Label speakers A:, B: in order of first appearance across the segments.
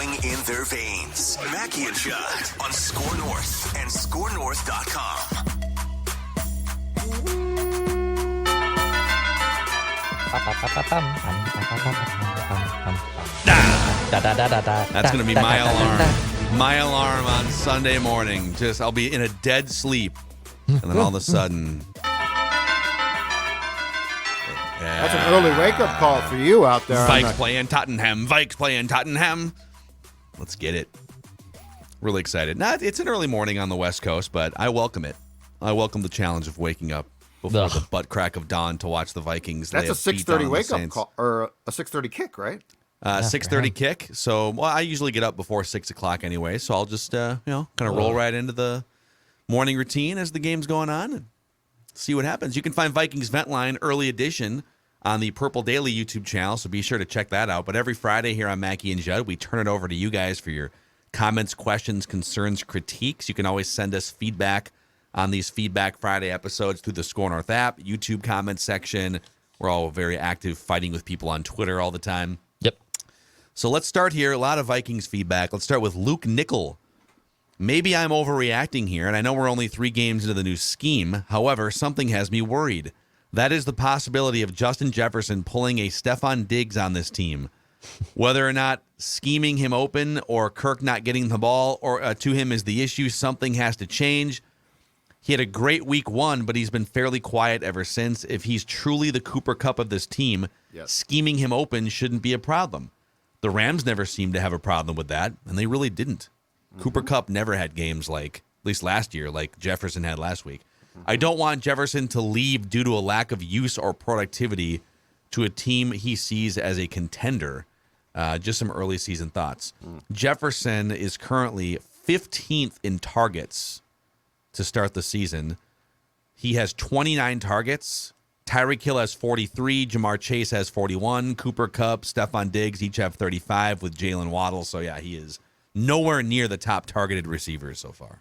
A: flowing in their veins. Mackie and Judd on SKOR North and SKORNorth.com.
B: That's going to be my alarm. My alarm on Sunday morning. I'll be in a dead sleep. And then all of a sudden...
C: That's an early wake-up call for you out there.
B: Vikes playing Tottenham. Vikes playing Tottenham. Let's get it. Really excited. It's an early morning on the West Coast, but I welcome it. I welcome the challenge of waking up before the butt crack of dawn to watch the Vikings.
C: That's a 6:30 wake-up call, or a 6:30 kick, right?
B: 6:30 kick. So, I usually get up before 6 o'clock anyway, so I'll just, kind of roll right into the morning routine as the game's going on and see what happens. You can find Vikings Vent Line Early Edition on the Purple Daily YouTube channel, so be sure to check that out. But every Friday here on Mackie and Judd, we turn it over to you guys for your comments, questions, concerns, critiques. You can always send us feedback on these Feedback Friday episodes through the SKOR North app, YouTube comments section. We're all very active, fighting with people on Twitter all the time.
D: Yep.
B: So let's start here. A lot of Vikings feedback. Let's start with Luke Nickel. Maybe I'm overreacting here, and I know we're only 3 games into the new scheme. However, something has me worried. That is the possibility of Justin Jefferson pulling a Stefon Diggs on this team. Whether or not scheming him open or Kirk not getting the ball or to him is the issue, something has to change. He had a great week 1, but he's been fairly quiet ever since. If he's truly the Cooper Kupp of this team, scheming him open shouldn't be a problem. The Rams never seemed to have a problem with that, and they really didn't. Cooper Kupp never had games like, at least last year, like Jefferson had last week. I don't want Jefferson to leave due to a lack of use or productivity to a team he sees as a contender. Just some early season thoughts. Jefferson is currently 15th in targets to start the season. He has 29 targets. Tyreek Hill has 43. Jamar Chase has 41. Cooper Kupp, Stefon Diggs each have 35 with Jalen Waddle. So, yeah, he is nowhere near the top targeted receivers so far.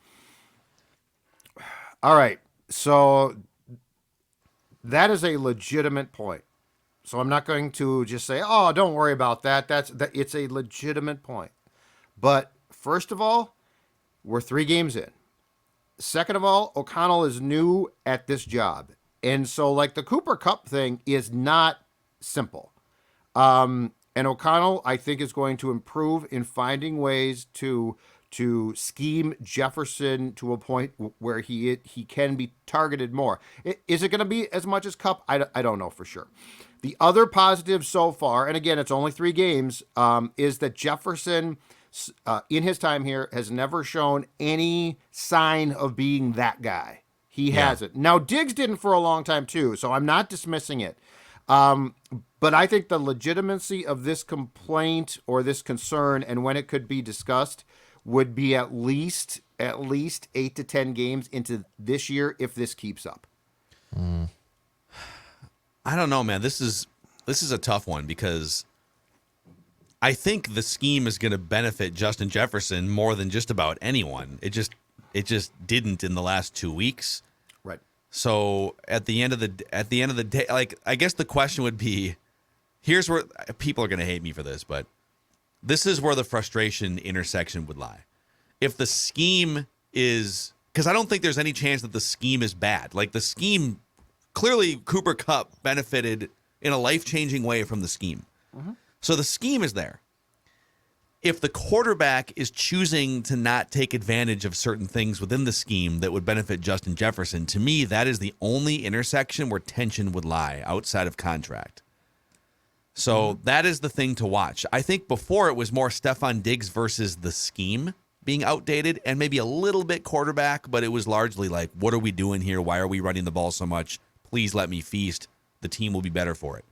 C: All right. So that is a legitimate point. So I'm not going to just say, "Oh, don't worry about that." It's a legitimate point. But first of all, we're 3 games in. Second of all, O'Connell is new at this job. And so like the Cooper Kupp thing is not simple. And O'Connell, I think, is going to improve in finding ways to scheme Jefferson to a point where he can be targeted more. Is it going to be as much as Kupp? I don't know for sure. The other positive so far, and again, it's only 3 games, is that Jefferson, in his time here, has never shown any sign of being that guy. He hasn't. Now, Diggs didn't for a long time too, so I'm not dismissing it. But I think the legitimacy of this complaint or this concern and when it could be discussed would be at least 8 to 10 games into this year if this keeps up.
B: I don't know, man. This is a tough one because I think the scheme is going to benefit Justin Jefferson more than just about anyone. It just didn't in the last 2 weeks.
C: Right.
B: So at the end of the day, like, I guess the question would be, here's where people are going to hate me for this, but this is where the frustration intersection would lie. If the scheme is, because I don't think there's any chance that the scheme is bad. Like the scheme, clearly Cooper Kupp benefited in a life-changing way from the scheme. So the scheme is there. If the quarterback is choosing to not take advantage of certain things within the scheme that would benefit Justin Jefferson, to me, that is the only intersection where tension would lie outside of contract. So that is the thing to watch. I think before it was more Stefon Diggs versus the scheme being outdated and maybe a little bit quarterback, but it was largely like, what are we doing here? Why are we running the ball so much? Please let me feast. The team will be better for it.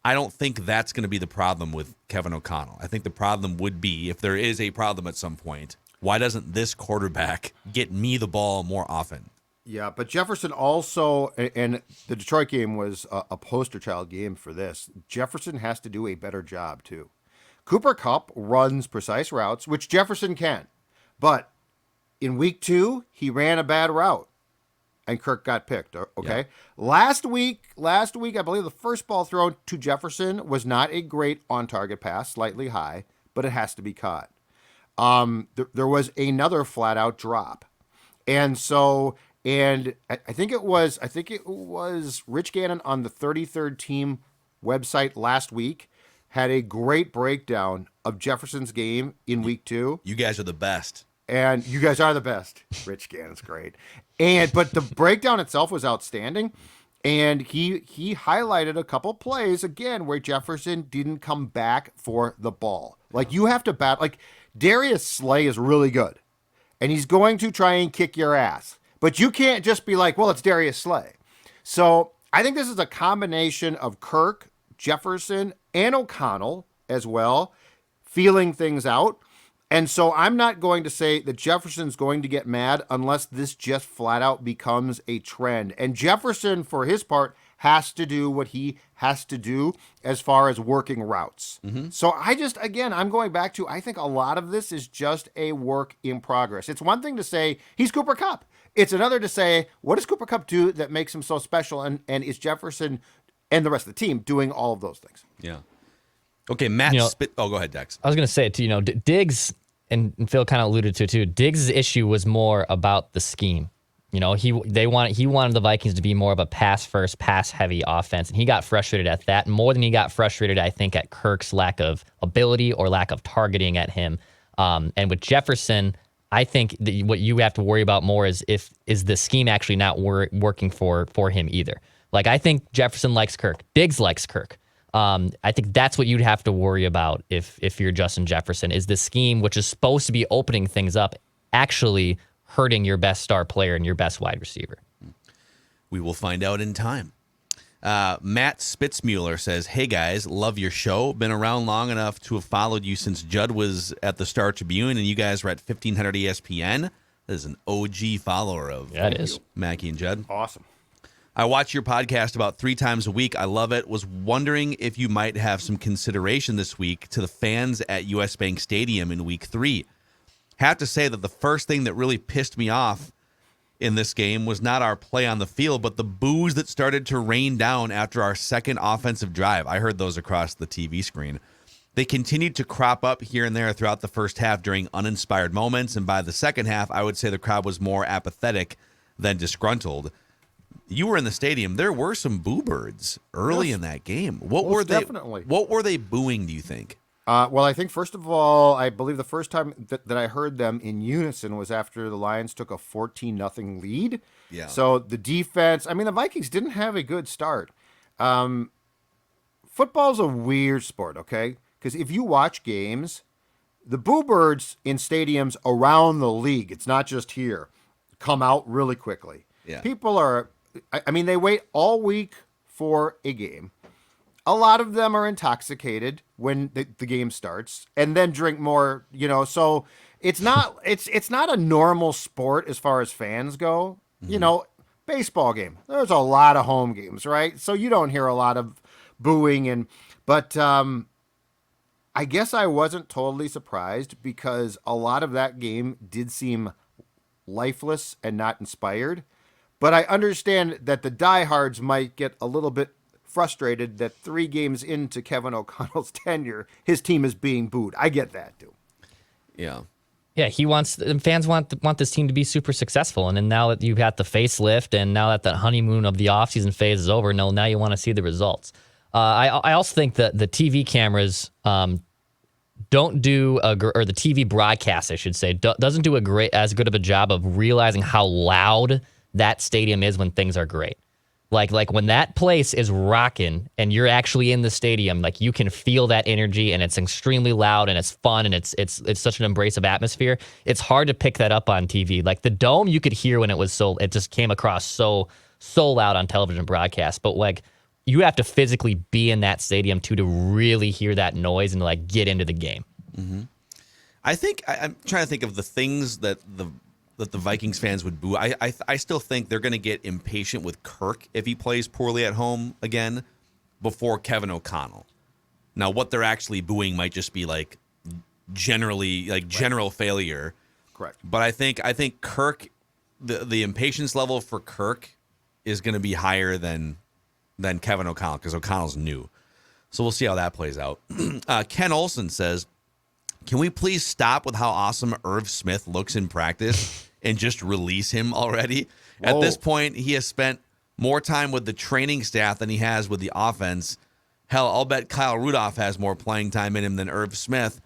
B: I don't think that's going to be the problem with Kevin O'Connell. I think the problem would be, if there is a problem at some point, why doesn't this quarterback get me the ball more often?
C: Yeah, but Jefferson also, and the Detroit game was a poster child game for this. Jefferson has to do a better job too. Cooper Kupp runs precise routes, which Jefferson can. But in week 2, he ran a bad route. And Kirk got picked, okay? Yeah. Last week, I believe the first ball thrown to Jefferson was not a great on-target pass, slightly high, but it has to be caught. There was another flat out drop. And so, I think it was Rich Gannon on the 33rd team website last week had a great breakdown of Jefferson's game in week 2.
B: You guys are the best.
C: And you guys are the best. Rich Gannon's great. But the breakdown itself was outstanding. And he highlighted a couple plays again where Jefferson didn't come back for the ball. Like, you have to bat. Like, Darius Slay is really good, and he's going to try and kick your ass. But you can't just be like, well, it's Darius Slay. So I think this is a combination of Kirk, Jefferson, and O'Connell as well, feeling things out. And so I'm not going to say that Jefferson's going to get mad unless this just flat out becomes a trend. And Jefferson, for his part, has to do what he has to do as far as working routes. So I'm going back to, I think a lot of this is just a work in progress. It's one thing to say he's Cooper Kupp. It's another to say, what does Cooper Kupp do that makes him so special? And is Jefferson and the rest of the team doing all of those things?
B: Yeah. Okay, Matt. Go ahead, Dex.
D: I was going to say, too, Diggs, and Phil kind of alluded to it, too, Diggs' issue was more about the scheme. He wanted the Vikings to be more of a pass-first, pass-heavy offense, and he got frustrated at that more than he got frustrated, I think, at Kirk's lack of ability or lack of targeting at him. And with Jefferson, I think that what you have to worry about more is the scheme actually not working for him either. Like, I think Jefferson likes Kirk. Diggs likes Kirk. I think that's what you'd have to worry about if you're Justin Jefferson, is the scheme, which is supposed to be opening things up, actually hurting your best star player and your best wide receiver.
B: We will find out in time. Matt Spitzmuller says, hey guys, love your show. Been around long enough to have followed you since Judd was at the Star Tribune and you guys were at 1500 ESPN. That is an OG follower of Mackie and Judd.
C: Awesome.
B: I watch your podcast about 3 times a week. I love it. Was wondering if you might have some consideration this week to the fans at US Bank Stadium in week 3. Have to say that the first thing that really pissed me off in this game was not our play on the field, but the boos that started to rain down after our second offensive drive. I heard those across the TV screen. They continued to crop up here and there throughout the first half during uninspired moments, and by the second half, I would say the crowd was more apathetic than disgruntled. You were in the stadium. There were some boo birds early in that game. What were they booing, do you think?
C: Well, I think, first of all, I believe the first time that I heard them in unison was after the Lions took a 14-0 lead.
B: Yeah.
C: So the defense, the Vikings didn't have a good start. Football's a weird sport, okay? Because if you watch games, the boo birds in stadiums around the league, it's not just here, come out really quickly.
B: Yeah.
C: People are, they wait all week for a game. A lot of them are intoxicated when the game starts and then drink more, so it's not a normal sport as far as fans go. Mm-hmm. Baseball game, there's a lot of home games, right? So you don't hear a lot of booing but I guess I wasn't totally surprised because a lot of that game did seem lifeless and not inspired. But I understand that the diehards might get a little bit frustrated that 3 games into Kevin O'Connell's tenure, his team is being booed. I get that too.
B: Yeah.
D: Yeah, fans want this team to be super successful. And then now that you've got the facelift and now that the honeymoon of the offseason phase is over, now you want to see the results. I also think that the TV cameras don't do or the TV broadcast, I should say, doesn't do as good of a job of realizing how loud that stadium is when things are great. Like when that place is rocking and you're actually in the stadium, like you can feel that energy and it's extremely loud and it's fun and it's such an embracive atmosphere. It's hard to pick that up on TV. Like the Dome, you could hear when it just came across so loud on television broadcast. But like you have to physically be in that stadium to really hear that noise and like get into the game.
B: Mm-hmm. I think I'm trying to think of the things that the Vikings fans would boo. I still think they're going to get impatient with Kirk if he plays poorly at home again before Kevin O'Connell. Now, what they're actually booing might just be like general failure.
C: Correct.
B: But I think Kirk, the impatience level for Kirk is going to be higher than Kevin O'Connell because O'Connell's new. So we'll see how that plays out. Ken Olson says, Can we please stop with how awesome Irv Smith looks in practice and just release him already? At this point, he has spent more time with the training staff than he has with the offense. Hell, I'll bet Kyle Rudolph has more playing time in him than Irv Smith.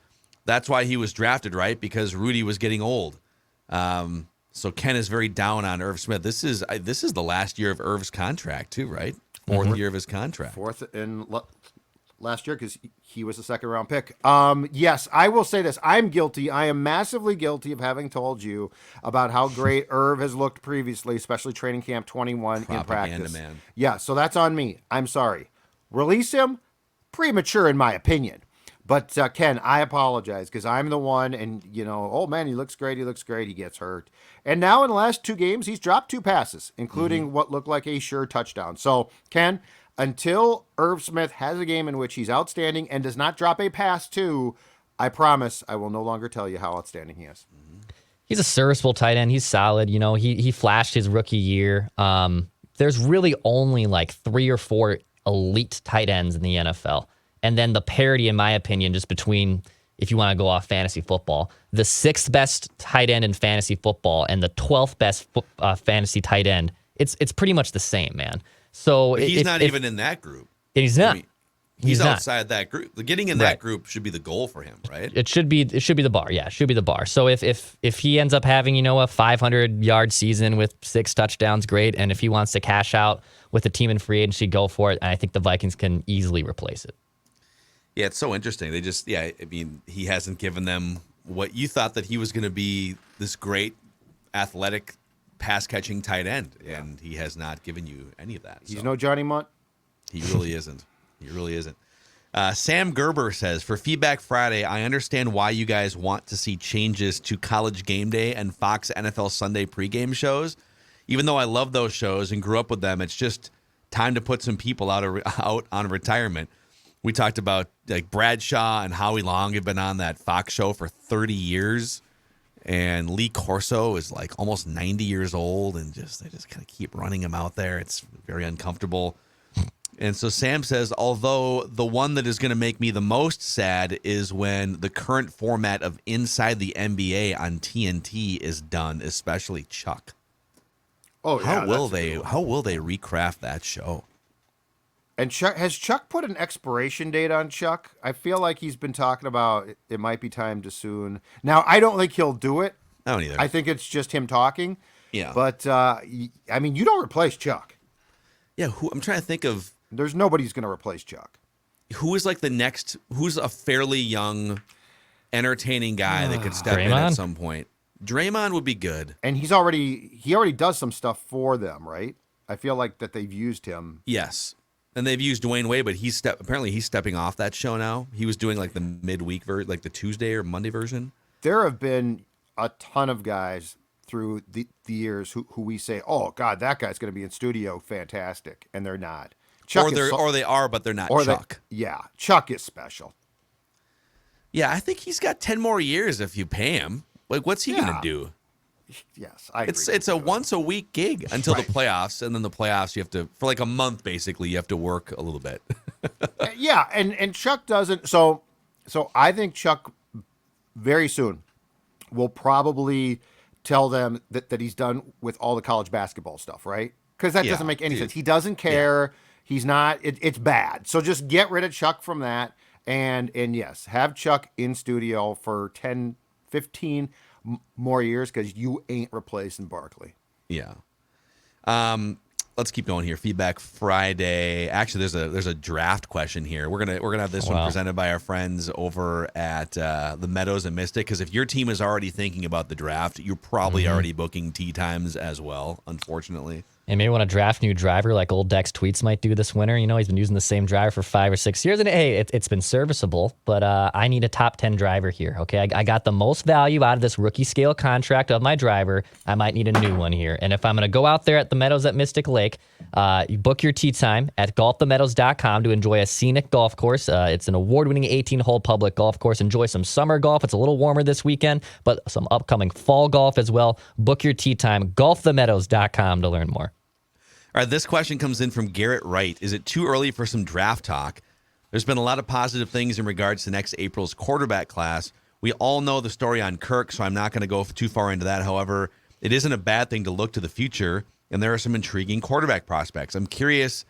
B: That's why he was drafted, right? Because Rudy was getting old. So Ken is very down on Irv Smith. This is the last year of Irv's contract too, right? Fourth year of his contract.
C: Fourth in last year because he was a second-round pick. Yes, I will say this. I'm guilty. I am massively guilty of having told you about how great Irv has looked previously, especially training camp 21 in practice. Man. Yeah, so that's on me. I'm sorry. Release him? Premature in my opinion. But Ken, I apologize because I'm the one, and oh man, he looks great. He gets hurt, and now in the last 2 games, he's dropped 2 passes, including what looked like a sure touchdown. So Ken, until Irv Smith has a game in which he's outstanding and does not drop a pass too, I promise I will no longer tell you how outstanding he is.
D: He's a serviceable tight end. He's solid. He flashed his rookie year. There's really only like 3 or 4 elite tight ends in the NFL. And then the parity, in my opinion, just between, if you want to go off fantasy football, the 6th best tight end in fantasy football and the 12th best fantasy tight end, it's pretty much the same, man. So
B: but he's not even in that group.
D: He's not.
B: I mean, he's outside that group. Getting in that group should be the goal for him, right?
D: It should be the bar. Yeah, it should be the bar. So if he ends up having, a 500-yard season with 6 touchdowns, great. And if he wants to cash out with a team in free agency, go for it. And I think the Vikings can easily replace it.
B: Yeah, it's so interesting. He hasn't given them what you thought that he was going to be, this great athletic pass-catching tight end, and he has not given you any of that.
C: He's no Johnny Munt.
B: He really isn't. He really isn't. Sam Gerber says, for Feedback Friday, I understand why you guys want to see changes to College Game Day and Fox NFL Sunday pregame shows. Even though I love those shows and grew up with them, it's just time to put some people out on retirement. We talked about like Bradshaw and Howie Long have been on that Fox show for 30 years. And Lee Corso is like almost 90 years old, and they just kind of keep running him out there. It's very uncomfortable. And so Sam says, although the one that is going to make me the most sad is when the current format of Inside the NBA on TNT is done, especially Chuck.
C: Oh, yeah,
B: how will they recraft that show?
C: And has Chuck put an expiration date on Chuck? I feel like he's been talking about it might be time to soon. Now, I don't think he'll do it.
B: I don't either.
C: I think it's just him talking.
B: Yeah.
C: But, you don't replace Chuck.
B: Yeah, I'm trying to think of...
C: There's nobody who's going to replace Chuck.
B: Who is like the next... Who's a fairly young, entertaining guy that could step in at some point? Draymond would be good.
C: And he already does some stuff for them, right? I feel like that they've used him.
B: Yes. And they've used Dwayne Wade, but apparently he's stepping off that show now. He was doing like the midweek version, like the Tuesday or Monday version.
C: There have been a ton of guys through the years who we say, oh, God, that guy's going to be in studio fantastic. And they're not.
B: Chuck or they are, but they're not Chuck.
C: Chuck is special.
B: Yeah, I think he's got 10 more years if you pay him. Like, what's he going to do?
C: Yes, I agree.
B: It's a once-a-week gig until the playoffs, and then the playoffs you have to, for like a month basically, you have to work a little bit.
C: Yeah, and Chuck doesn't. So I think Chuck very soon will probably tell them that he's done with all the college basketball stuff, right? Because that doesn't make any sense. He doesn't care. Yeah. He's not. It's bad. So just get rid of Chuck from that, and yes, have Chuck in studio for 10, 15 more years because you ain't replacing Barkley.
B: Yeah. Let's keep going here. Feedback Friday. Actually, there's a draft question here. We're gonna have this one presented by our friends over at the Meadows and Mystic. Because if your team is already thinking about the draft, you're probably already booking tee times as well. Unfortunately.
D: And maybe want to draft a new driver like old Dex Tweets might do this winter. He's been using the same driver for 5 or 6 years. And hey, it's been serviceable, but I need a top 10 driver here, okay? I got the most value out of this rookie scale contract of my driver. I might need a new one here. And if I'm going to go out there at the Meadows at Mystic Lake, you book your tee time at golfthemeadows.com to enjoy a scenic golf course. It's an award-winning 18-hole public golf course. Enjoy some summer golf. It's a little warmer this weekend, but some upcoming fall golf as well. Book your tee time, golfthemeadows.com to learn more.
B: All right, this question comes in from Garrett Wright. Is it too early for some draft talk? There's been a lot of positive things in regards to next April's quarterback class. We all know the story on Kirk, so I'm not going to go too far into that. However, it isn't a bad thing to look to the future, and there are some intriguing quarterback prospects. I'm curious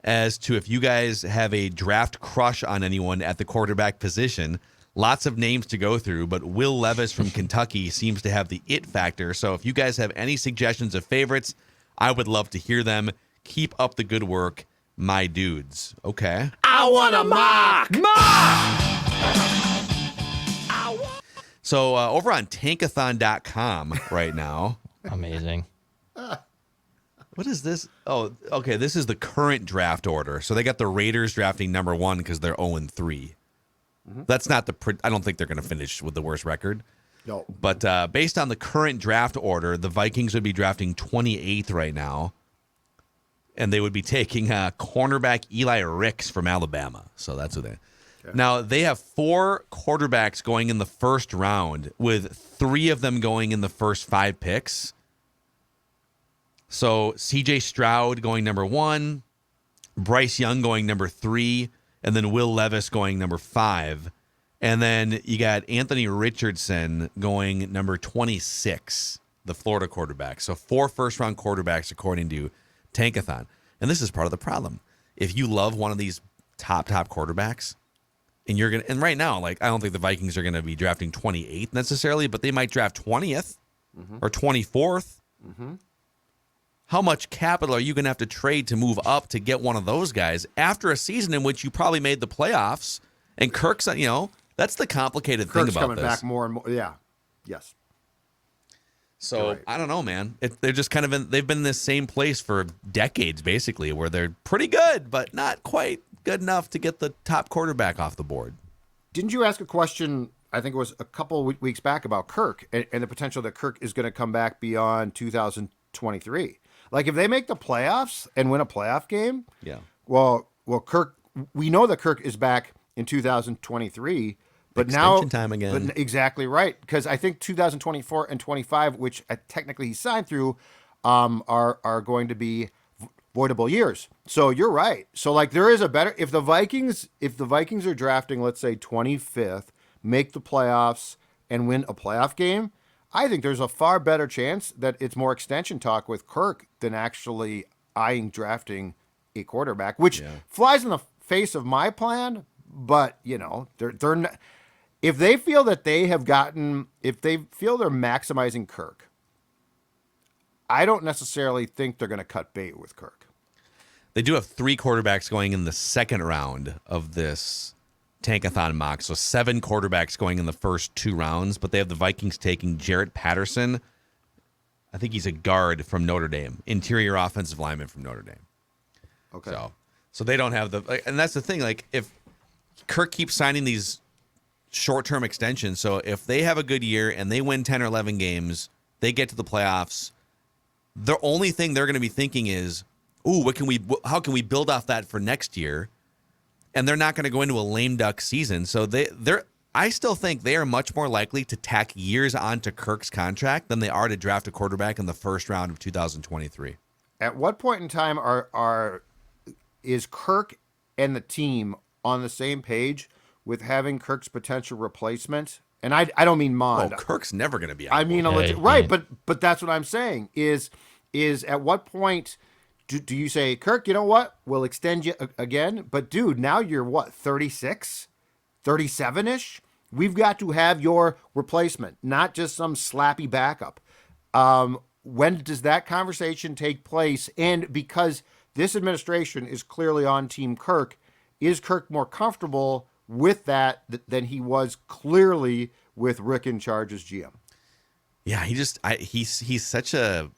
B: as to if you guys have a draft crush on anyone at the quarterback position. Lots of names to go through, but Will Levis from Kentucky seems to have the it factor. So if you guys have any suggestions of favorites, I would love to hear them. Keep up the good work, my dudes. Okay.
C: I want a mock.
B: So over on tankathon.com right now.
D: Amazing.
B: What is this? Oh, okay. This is the current draft order. So they got the Raiders drafting number 1 because they're 0-3. That's not I don't think they're going to finish with the worst record.
C: No.
B: But based on the current draft order, the Vikings would be drafting 28th right now. And they would be taking cornerback Eli Ricks from Alabama. So that's who they. Okay. Now, they have 4 quarterbacks going in the first round, with 3 of them going in the first 5 picks. So CJ Stroud going number 1, Bryce Young going number 3, and then Will Levis going number 5. And then you got Anthony Richardson going number 26, the Florida quarterback. So 4 first-round quarterbacks according to Tankathon. And this is part of the problem. If you love one of these top quarterbacks, and right now, like, I don't think the Vikings are gonna be drafting 28th necessarily, but they might draft 20th or 24th. How much capital are you gonna have to trade to move up to get one of those guys after a season in which you probably made the playoffs? And Kirk's, that's the complicated thing about
C: coming
B: this.
C: back more and more. Yeah. Yes.
B: So
C: right.
B: I don't know, man. They're just kind of they've been in this same place for decades, basically, where they're pretty good, but not quite good enough to get the top quarterback off the board.
C: Didn't you ask a question, I think it was a couple of weeks back, about Kirk and the potential that Kirk is going to come back beyond 2023? Like, if they make the playoffs and win a playoff game,
B: yeah.
C: Well, Kirk, we know that Kirk is back in 2023, but
B: Extension time again.
C: But exactly right, because I think 2024 and 25, which technically he signed through, are going to be voidable years. So you're right. So, like, there is a better, if the Vikings are drafting, let's say 25th, make the playoffs and win a playoff game, I think there's a far better chance that it's more extension talk with Kirk than actually eyeing drafting a quarterback, which flies in the face of my plan. But they're not, if they feel that they have gotten, if they feel they're maximizing Kirk, I don't necessarily think they're going to cut bait with Kirk.
B: They do have 3 quarterbacks going in the second round of this Tankathon mock. So 7 quarterbacks going in the first 2 rounds, but they have the Vikings taking Jarrett Patterson. I think he's a guard from Notre Dame, interior offensive lineman from Notre Dame.
C: Okay.
B: So they don't have and that's the thing. Like, if Kirk keeps signing these short-term extensions, so if they have a good year and they win 10 or 11 games, they get to the playoffs, the only thing they're going to be thinking is, ooh, how can we build off that for next year? And they're not going to go into a lame duck season. So I still think they are much more likely to tack years onto Kirk's contract than they are to draft a quarterback in the first round of 2023.
C: At what point in time is Kirk and the team on the same page with having Kirk's potential replacement? And I don't mean Mond.
B: Oh, Kirk's never going to be on
C: I mean, right, but that's what I'm saying is at what point do you say, Kirk, you know what? We'll extend you again. But, dude, now you're what, 36, 37-ish? We've got to have your replacement, not just some slappy backup. When does that conversation take place? And because this administration is clearly on Team Kirk, is Kirk more comfortable with that than he was clearly with Rick in charge as GM?
B: Yeah, he's such a...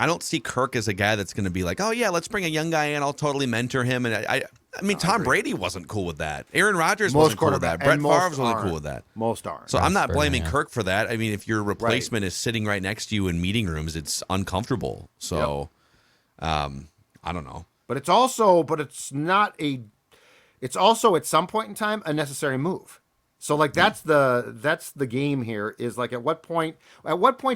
B: I don't see Kirk as a guy that's going to be like, oh, yeah, let's bring a young guy in. I'll totally mentor him. And I mean, Tom Brady wasn't cool with that. Aaron Rodgers wasn't cool with that. Brett Favre wasn't cool with that.
C: Most aren't.
B: So I'm not blaming Kirk for that. I mean, if your replacement is sitting right next to you in meeting rooms, it's uncomfortable. So I don't know. But
C: it's also at some point in time a necessary move. So, like, that's the game here, is like, at what point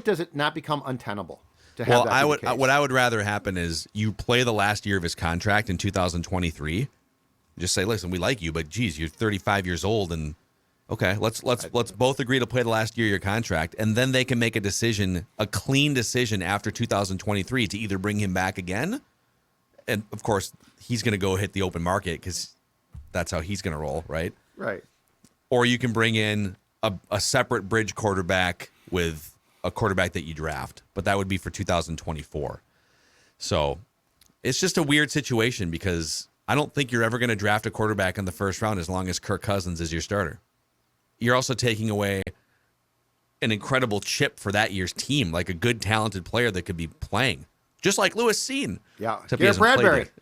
C: does it not become untenable?
B: Well, what I would rather happen is you play the last year of his contract in 2023. Just say, listen, we like you, but geez, you're 35 years old, and Okay, let's both agree to play the last year of your contract, and then they can make a clean decision after 2023 to either bring him back again, and of course he's going to go hit the open market because that's how he's going to roll, right?
C: Right.
B: Or you can bring in a separate bridge quarterback with a quarterback that you draft, but that would be for 2024. So it's just a weird situation because I don't think you're ever going to draft a quarterback in the first round as long as Kirk Cousins is your starter. You're also taking away an incredible chip for that year's team, like a good, talented player that could be playing, just like Lewis Cine.
C: Yeah,
B: except he
C: Garrett
B: hasn't played
C: Bradbury.
B: yet.